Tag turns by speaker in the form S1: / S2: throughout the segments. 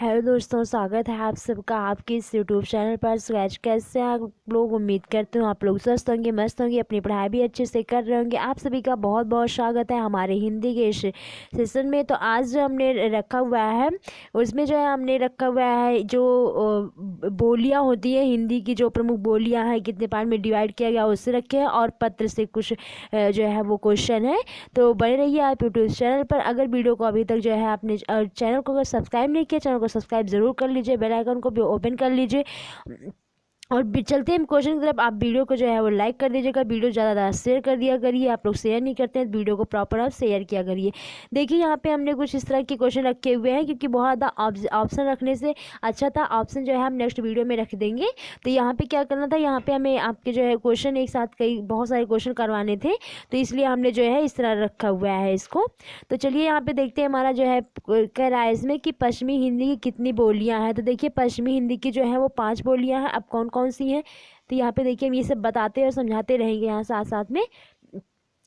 S1: Hello दोस्तों, स्वागत है आप सबका आपके इस यूट्यूब चैनल पर। स्क्रैच कैसे हैं आप लोग? उम्मीद करते हो आप लोग स्वस्थ होंगे, मस्त होंगे, अपनी पढ़ाई भी अच्छे से कर रहे होंगे। आप सभी का बहुत बहुत स्वागत है हमारे हिंदी के इस सेशन में। तो आज जो हमने रखा हुआ है उसमें जो है हमने रखा हुआ है जो बोलियाँ होती है हिंदी की, जो प्रमुख बोलियाँ हैं कितने पार्ट में डिवाइड किया गया उससे रखे हैं, और पत्र से कुछ जो है वो क्वेश्चन है। तो बने रहिए आप यूट्यूब चैनल पर। अगर वीडियो को अभी तक जो है आपने चैनल को अगर सब्सक्राइब नहीं किया, चैनल को सब्सक्राइब जरूर कर लीजिए, बेल आइकन को भी ओपन कर लीजिए। और चलते हैं क्वेश्चन की तरफ। आप वीडियो को जो है वो लाइक कर दीजिएगा, वीडियो ज़्यादा शेयर कर दिया करिए। आप लोग शेयर नहीं करते हैं तो वीडियो को प्रॉपर आप शेयर किया करिए। देखिए यहाँ पे हमने कुछ इस तरह के क्वेश्चन रखे हुए हैं, क्योंकि बहुत ज़्यादा ऑप्शन रखने से अच्छा था ऑप्शन जो है हम नेक्स्ट वीडियो में रख देंगे। तो यहाँ पे क्या करना था, यहाँ पे हमें आपके जो है क्वेश्चन एक साथ कई बहुत सारे क्वेश्चन करवाने थे, तो इसलिए हमने जो है इस तरह रखा हुआ है इसको। तो चलिए यहाँ पे देखते हैं हमारा जो है कह रहा है इसमें कि पश्चिमी हिंदी की कितनी बोलियाँ हैं। तो देखिए पश्चिमी हिंदी की जो है वो 5 बोलियाँ हैं। अब कौन कौन सी हैं तो यहाँ पे देखिए हम ये सब बताते और समझाते रहेंगे यहाँ साथ साथ में।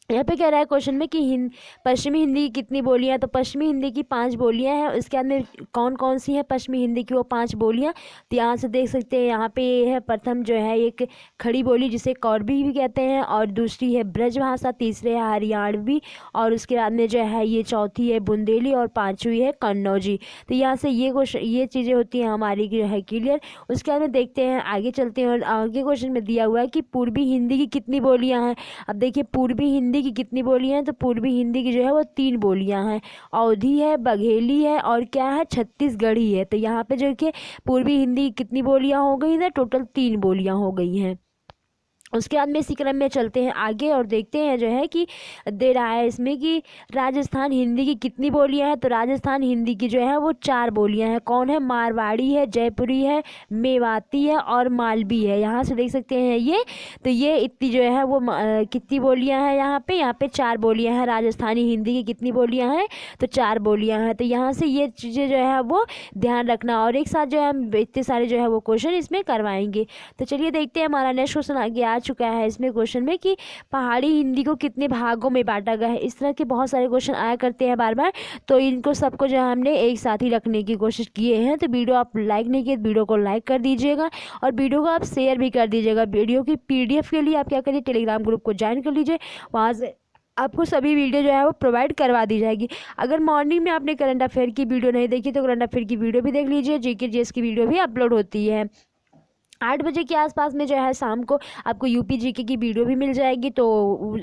S1: यहाँ पे कह रहा है क्वेश्चन में कि पश्चिमी हिंदी की कितनी बोलियाँ हैं। तो पश्चिमी हिंदी की 5 बोलियाँ हैं। उसके बाद में कौन कौन सी हैं पश्चिमी हिंदी की वो 5 बोलियाँ, तो यहाँ से देख सकते हैं। यहाँ पे ये है प्रथम जो है एक खड़ी बोली जिसे कौरवी भी कहते हैं, और दूसरी है ब्रजभाषा, तीसरे है हरियाणवी, और उसके बाद में जो है ये चौथी है बुंदेली, और पाँचवीं है कन्नौजी। तो यहाँ से ये चीज़ें होती हैं हमारी जो है क्लियर। उसके बाद में देखते हैं आगे चलते हैं, और आगे क्वेश्चन में दिया हुआ है कि पूर्वी हिंदी की कितनी बोलियाँ हैं। अब देखिए पूर्वी हिंदी की कितनी बोलियां हैं, तो पूर्वी हिंदी की जो है वो 3 बोलियां हैं। अवधी है, बघेली है, और क्या है छत्तीसगढ़ी है। तो यहाँ पे जो कि पूर्वी हिंदी की कितनी बोलियां हो गई हैं, टोटल 3 बोलियां हो गई हैं। उसके बाद में इसी क्रम में चलते हैं आगे और देखते हैं जो है कि दे रहा है इसमें कि राजस्थान हिंदी की कितनी बोलियां हैं। तो राजस्थान हिंदी की जो है वो 4 बोलियां हैं। कौन है? मारवाड़ी है, जयपुरी है, मेवाती है, और मालवी है। यहाँ से देख सकते हैं ये। तो ये इतनी जो है वो कितनी बोलियां हैं यहाँ पे 4 बोलियां हैं। राजस्थानी हिंदी की कितनी बोलियां हैं? तो 4 बोलियां हैं। तो यहाँ से ये चीज़ें जो है वो ध्यान रखना, और एक साथ जो है हम इतने सारे जो है वो क्वेश्चन इसमें करवाएंगे। तो चलिए देखते हैं हमारा नेक्स्ट क्वेश्चन आगे आ चुका है इसमें क्वेश्चन में कि पहाड़ी हिंदी को कितने भागों में बांटा गया है। इस तरह के बहुत सारे क्वेश्चन आया करते हैं बार बार, तो इनको सबको जो है हमने एक साथ ही रखने की कोशिश किए हैं। तो वीडियो आप लाइक नहीं किए, वीडियो को लाइक कर दीजिएगा, और वीडियो को आप शेयर भी कर दीजिएगा। वीडियो की PDF के लिए आप क्या करिए, टेलीग्राम ग्रुप को ज्वाइन कर लीजिए, वहाँ से आपको सभी वीडियो जो है वो प्रोवाइड करवा दी जाएगी। अगर मॉर्निंग में आपने करंट अफेयर की वीडियो नहीं देखी तो करंट अफेयर की वीडियो भी देख लीजिए। GK GS की वीडियो भी अपलोड होती है 8 बजे के आसपास में जो है शाम को आपको UP GK की वीडियो भी मिल जाएगी, तो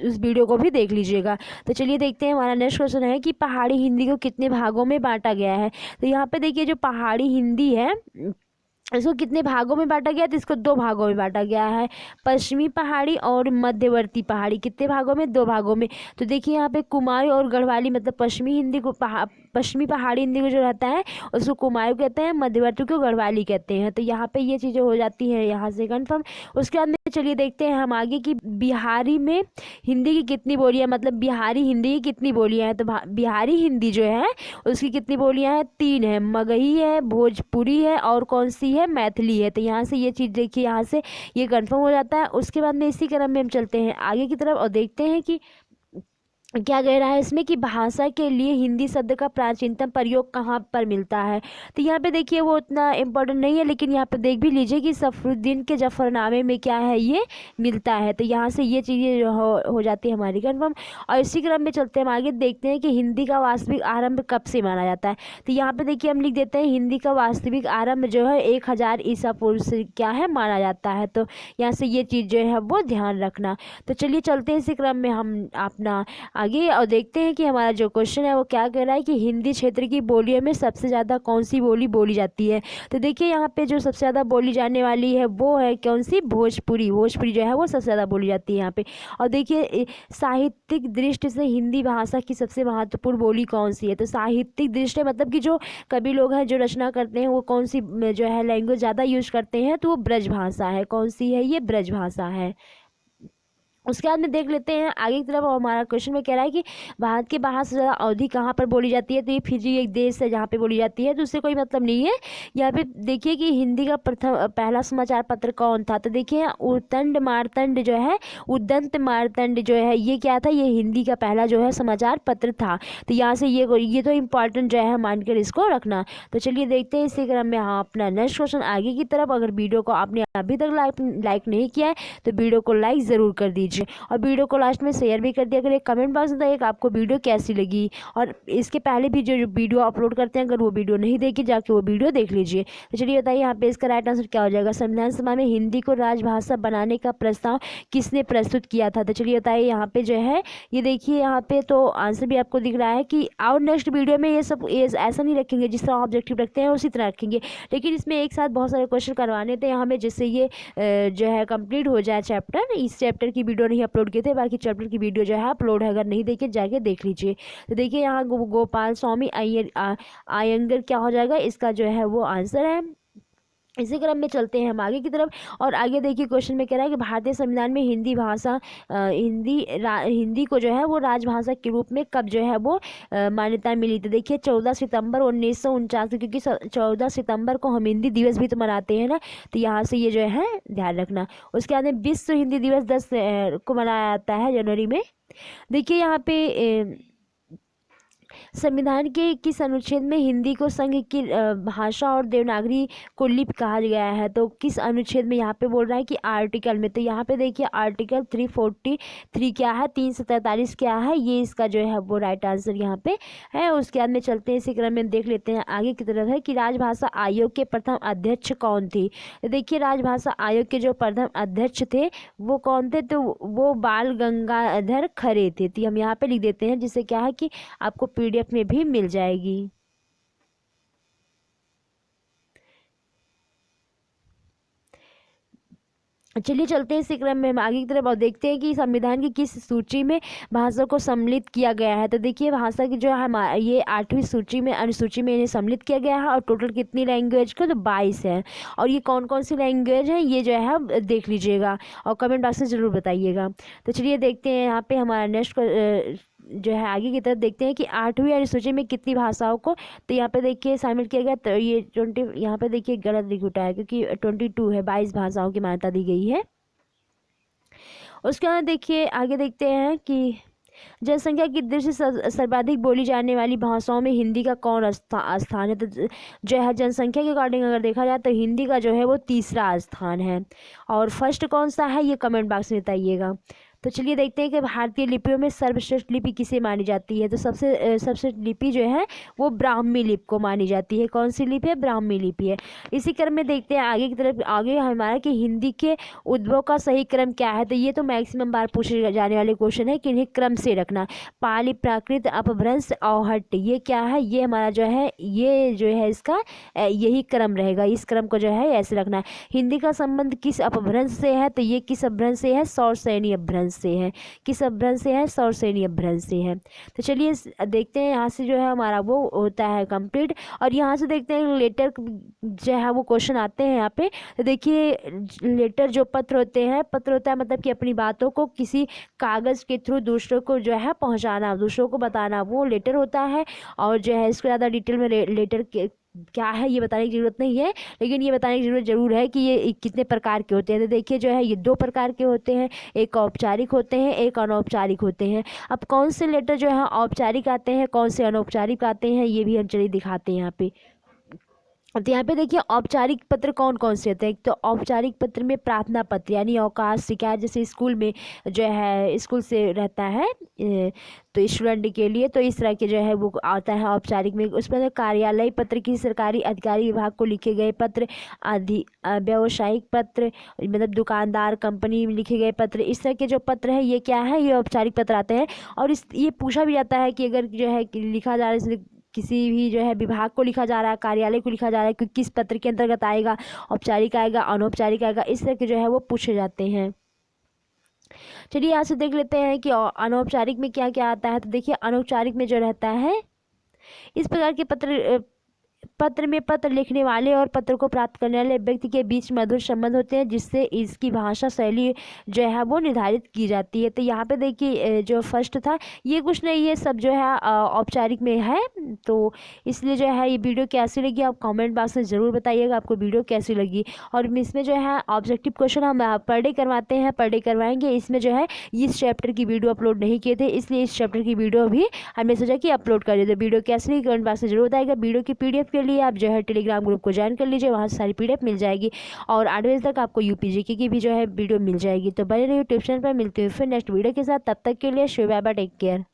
S1: उस वीडियो को भी देख लीजिएगा। तो चलिए देखते हैं हमारा नेक्स्ट क्वेश्चन है कि पहाड़ी हिंदी को कितने भागों में बांटा गया है। तो यहाँ पे देखिए जो पहाड़ी हिंदी है इसको कितने भागों में बांटा गया, तो इसको 2 भागों में बांटा गया है। पश्चिमी पहाड़ी और मध्यवर्ती पहाड़ी। कितने भागों में? 2 भागों में। तो देखिए यहाँ पे कुमाऊँ और गढ़वाली, मतलब पश्चिमी हिंदी को पश्चिमी पहाड़ी हिंदी को जो रहता है उसको कुमाऊँ कहते हैं, मध्यवर्ती को गढ़वाली कहते हैं। तो यहाँ पे ये चीज़ें हो जाती हैं यहाँ से कन्फर्म। उसके बाद में चलिए देखते हैं हम आगे कि बिहारी में हिंदी की कितनी बोलियाँ, मतलब बिहारी हिंदी की कितनी बोलियाँ हैं। तो बिहारी हिंदी जो है उसकी कितनी बोलियाँ हैं? 3 है। मगही है, भोजपुरी है, और कौन सी है? मैथिली है। तो यहाँ से ये चीज़ देखिए यहाँ से ये कंफर्म हो जाता है। उसके बाद में इसी क्रम में हम चलते हैं आगे की तरफ और देखते हैं कि क्या कह रहा है इसमें कि भाषा के लिए हिंदी शब्द का प्राचीनतम प्रयोग कहाँ पर मिलता है। तो यहाँ पे देखिए वो उतना इम्पोर्टेंट नहीं है, लेकिन यहाँ पे देख भी लीजिए कि सफरुद्दीन के जफरनामे में क्या है ये मिलता है। तो यहाँ से ये चीज़ें जो हो जाती है हमारी कन्फर्म। और इसी क्रम में चलते हैं हम आगे देखते हैं कि हिंदी का वास्तविक आरंभ कब से माना जाता है। तो यहाँ पे देखिए हम लिख देते हैं हिंदी का वास्तविक आरंभ जो है 1000 ईसा पूर्व से क्या है माना जाता है। तो यहाँ से ये चीज़ जो है वो ध्यान रखना। तो चलिए चलते हैं इसी क्रम में हम अपना आगे और देखते हैं कि हमारा जो क्वेश्चन है वो क्या कह रहा है कि हिंदी क्षेत्र की बोलियों में सबसे ज़्यादा कौन सी बोली बोली जाती है। तो देखिए यहाँ पे जो सबसे ज़्यादा बोली जाने वाली है वो है कौन सी? भोजपुरी। भोजपुरी जो है वो सबसे ज़्यादा बोली जाती है यहाँ पे। और देखिए साहित्यिक दृष्टि से हिंदी भाषा की सबसे महत्वपूर्ण बोली कौन सी है। तो साहित्यिक दृष्टि मतलब कि जो कवि लोग हैं जो रचना करते हैं वो कौन सी जो है लैंग्वेज ज़्यादा यूज करते हैं, तो वो ब्रज भाषा है। कौन सी है? ये ब्रज भाषा है। उसके बाद में देख लेते हैं आगे की तरफ। हमारा क्वेश्चन में कह रहा है कि भारत के बाहर से ज़्यादा अवधि कहाँ पर बोली जाती है, तो ये फिजी एक देश है जहाँ पे बोली जाती है, तो उससे कोई मतलब नहीं है। यहाँ पे देखिए कि हिंदी का प्रथम पहला समाचार पत्र कौन था, तो देखिए उद्दंड मारतंड जो है, उद्दंत मारतंड जो है, ये क्या था, ये हिंदी का पहला जो है समाचार पत्र था। तो यहाँ से ये तो इम्पॉर्टेंट जो है मानकर इसको रखना। तो चलिए देखते हैं इसी क्रम में हाँ अपना नेक्स्ट क्वेश्चन आगे की तरफ। अगर वीडियो को आपने अभी तक लाइक नहीं किया है तो वीडियो को लाइक ज़रूर कर दीजिए और वीडियो को लास्ट में शेयर भी कर दिया करिए। कमेंट बॉक्स में बताइए कि आपको वीडियो कैसी लगी, और इसके पहले भी जो वीडियो अपलोड करते हैं अगर वो वीडियो नहीं देखी जाके वो वीडियो देख लीजिए। तो चलिए बताइए यहाँ पे इसका राइट आंसर क्या हो जाएगा। संविधान सभा में हिंदी को राजभाषा बनाने का प्रस्ताव किसने प्रस्तुत किया था, तो चलिए बताइए यहाँ पे जो है ये देखिए यहाँ पे तो आंसर भी आपको दिख रहा है कि और नेक्स्ट वीडियो में ये ऐसा नहीं रखेंगे जिस तरह ऑब्जेक्टिव रखते हैं उसी तरह रखेंगे, लेकिन इसमें एक साथ बहुत सारे क्वेश्चन करवाने थे हमें जिससे ये जो है कंप्लीट हो जाए चैप्टर। इस चैप्टर की वीडियो नहीं अपलोड किए थे, बाकी चैप्टर की वीडियो जो है अपलोड है, अगर नहीं देखे जाके देख लीजिए। तो देखिए यहाँ गोपाल स्वामी अयंगर क्या हो जाएगा, इसका जो है वो आंसर है। इसी क्रम में चलते हैं हम आगे की तरफ। और आगे देखिए क्वेश्चन में कह रहा है कि भारतीय संविधान में हिंदी भाषा हिंदी को जो है वो राजभाषा के रूप में कब जो है वो मान्यता मिली थी। देखिए 14 सितंबर 1949, क्योंकि 14 सितंबर को हम हिंदी दिवस भी तो मनाते हैं ना, तो यहाँ से ये जो है ध्यान रखना। उसके बाद में विश्व हिंदी दिवस 10 को मनाया जाता है जनवरी में। देखिए यहाँ पे संविधान के किस अनुच्छेद में हिंदी को संघ की भाषा और देवनागरी को लिपि कहा गया है, तो किस अनुच्छेद में यहाँ पे बोल रहा है कि आर्टिकल में। तो यहाँ पे देखिए आर्टिकल 343 क्या है, 343 क्या है, ये इसका जो है वो राइट आंसर यहाँ पे है। उसके बाद में चलते हैं इसी क्रम में देख लेते हैं आगे की तरफ है कि राजभाषा आयोग के प्रथम अध्यक्ष कौन थे। तो देखिए राजभाषा आयोग के जो प्रथम अध्यक्ष थे वो कौन थे, तो वो बाल गंगाधर खरे थे। तो हम यहाँ पे लिख देते हैं जिससे क्या है कि आपको पीडीएफ में भी मिल जाएगी। चलिए चलते हैं इसी क्रम में हम आगे की तरफ और देखते हैं कि संविधान की किस सूची में भाषा को सम्मिलित किया गया है। तो देखिए भाषा की जो है हमारा ये 8वीं सूची में अनुसूची में इन्हें सम्मिलित किया गया है और टोटल कितनी लैंग्वेज को, तो 22 है। और ये कौन कौन सी लैंग्वेज है ये जो है देख लीजिएगा और कमेंट बॉक्स में ज़रूर बताइएगा। तो चलिए देखते हैं यहाँ पे हमारा नेक्स्ट जो है आगे की तरफ देखते हैं कि 8वीं अनुसूची में कितनी भाषाओं को, तो यहाँ पे देखिए शामिल किया गया। तो ये 20 यहाँ पे देखिए गलत लिख उठा है क्योंकि 22 है, 22 भाषाओं की मान्यता दी गई है। उसके बाद देखिए आगे देखते हैं कि जनसंख्या की दृष्टि से सर्वाधिक बोली जाने वाली भाषाओं में हिंदी का कौन स्थान है, तो जो है जनसंख्या के अकॉर्डिंग अगर देखा जाए तो हिंदी का जो है वो तीसरा स्थान है। और फर्स्ट कौन सा है ये कमेंट बॉक्स में बताइएगा। तो चलिए देखते हैं कि भारतीय लिपियों में सर्वश्रेष्ठ लिपि किसे मानी जाती है, तो सबसे सर्वश्रेष्ठ लिपि जो है वो ब्राह्मी लिपि को मानी जाती है। कौन सी लिपि है, ब्राह्मी लिपि है। इसी क्रम में देखते हैं आगे की तरफ, आगे हमारा कि हिंदी के उद्भव का सही क्रम क्या है, तो ये तो मैक्सिमम बार पूछे जाने वाले क्वेश्चन है कि इन्हें क्रम से रखना। पाली, प्राकृत, अपभ्रंश, औहट, ये क्या है, ये हमारा जो है ये जो है इसका यही क्रम रहेगा, इस क्रम को जो है ऐसे रखना है। हिंदी का संबंध किस अपभ्रंश से है, तो ये किस अपभ्रंश से है, सौरसेनी अपभ्रंश से है। किस अपभ्रंश से है, सौरसेनी अपभ्रंश से है। तो चलिए देखते हैं यहाँ से जो है हमारा वो होता है कंप्लीट। और यहाँ से देखते हैं लेटर जो है वो क्वेश्चन आते हैं यहाँ पे। तो देखिए लेटर जो पत्र होते हैं, पत्र होता है मतलब कि अपनी बातों को किसी कागज़ के थ्रू दूसरों को जो है पहुँचाना, दूसरों को बताना, वो लेटर होता है। और जो है इसको ज़्यादा डिटेल में लेटर के क्या है ये बताने की ज़रूरत नहीं है, लेकिन ये बताने की ज़रूरत ज़रूर है कि ये कितने प्रकार के होते हैं। तो देखिए जो है ये 2 प्रकार के होते हैं, एक औपचारिक होते हैं, एक अनौपचारिक होते हैं। अब कौन से लेटर जो है औपचारिक आते हैं, कौन से अनौपचारिक आते हैं, ये भी हम चलिए दिखाते हैं यहाँ पे। तो यहाँ पे देखिए औपचारिक पत्र कौन कौन से होते हैं। तो औपचारिक पत्र में प्रार्थना पत्र यानी अवकाश शिकायत, जैसे स्कूल में जो है स्कूल से रहता है तो स्टूडेंट के लिए, तो इस तरह के जो है वो आता है औपचारिक में। उसमें कार्यालय पत्र की सरकारी अधिकारी विभाग को लिखे गए पत्र, व्यावसायिक पत्र मतलब दुकानदार कंपनी में लिखे गए पत्र, इस तरह के जो पत्र है ये क्या है, ये औपचारिक पत्र आते हैं। और ये पूछा भी जाता है कि अगर जो है लिखा जा रहा है किसी भी जो है विभाग को लिखा जा रहा है, कार्यालय को लिखा जा रहा है, कि किस पत्र के अंतर्गत आएगा, औपचारिक आएगा, अनौपचारिक आएगा, इस तरह के जो है वो पूछे जाते हैं। चलिए यहाँ से देख लेते हैं कि अनौपचारिक में क्या क्या आता है। तो देखिए अनौपचारिक में जो रहता है इस प्रकार के पत्र में पत्र लिखने वाले और पत्र को प्राप्त करने वाले व्यक्ति के बीच मधुर संबंध होते हैं, जिससे इसकी भाषा शैली जो है वो निर्धारित की जाती है। तो यहाँ पे देखिए जो फर्स्ट था ये कुछ नहीं, ये सब जो है औपचारिक में है। तो इसलिए जो है ये वीडियो कैसी लगी आप कमेंट बॉक्स में ज़रूर बताइएगा आपको वीडियो कैसी लगी। और इसमें जो है ऑब्जेक्टिव क्वेश्चन हम पर डे करवाते हैं, पर डे करवाएंगे। इसमें जो है इस चैप्टर की वीडियो अपलोड नहीं किए थे, इसलिए इस चैप्टर की वीडियो भी हमने सोचा कि अपलोड कर देते। वीडियो कैसी लगी कमेंट बॉक्स में जरूर बताइएगा। वीडियो की पीडीएफ के लिए आप जो है टेलीग्राम ग्रुप को ज्वाइन कर लीजिए, वहाँ से सारी पीडीएफ मिल जाएगी। और 8 बजे तक आपको यूपीजीके की भी जो है वीडियो मिल जाएगी। तो बने रहिए ट्यूशन पर, मिलते हुए फिर नेक्स्ट वीडियो के साथ। तब तक के लिए बाय बाय, टेक केयर।